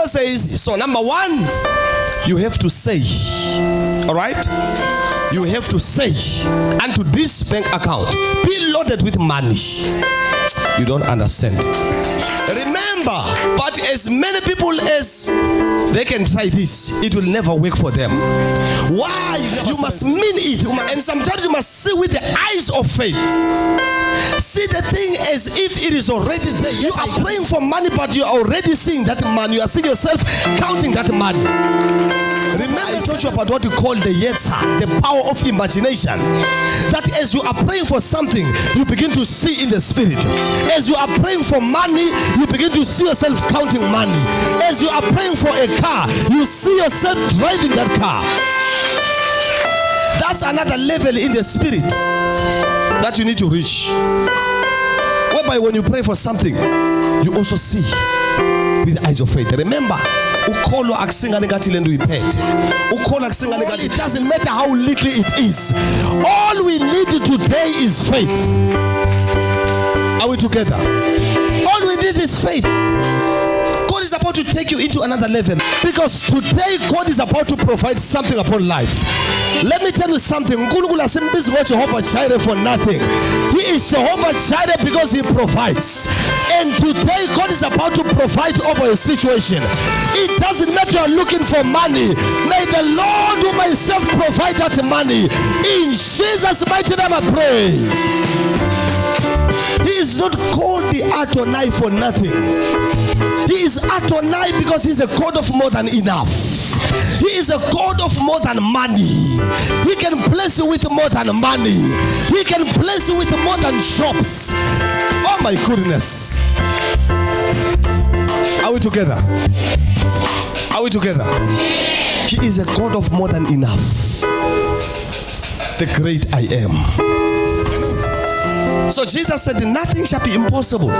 says, so number one, you have to say, all right? You have to say, unto this bank account, be loaded with money. You don't understand. Remember, but as many people as they can try this, it will never work for them. Why? You must mean it. And sometimes you must see with the eyes of faith. See the thing as if it is already there. You are praying for money, but you are already seeing that money. You are seeing yourself counting that money. Remember, I told you about what we call the yetzer, the power of imagination. That as you are praying for something, you begin to see in the spirit. As you are praying for money, you begin to see yourself counting money. As you are praying for a car, you see yourself driving that car. That's another level in the spirit that you need to reach. Whereby when you pray for something, you also see with the eyes of faith. Remember, it doesn't matter how little it is. All we need today is faith. Are we together? All we need is faith. God is about to take you into another level, because today God is about to provide something upon life. Let me tell you something. Jehovah Jireh for nothing. He is Jehovah Jireh because he provides. And today God is about to provide over a situation. It doesn't matter you're looking for money. May the Lord who myself provide that money. In Jesus' mighty name I pray. He is not called the Adonai for nothing. He is Adonai because he's a God of more than enough. He is a God of more than money. He can bless you with more than money. He can bless you with more than shops. Oh my goodness. Are we together? Are we together? He is a God of more than enough. The great I am. So Jesus said, nothing shall be impossible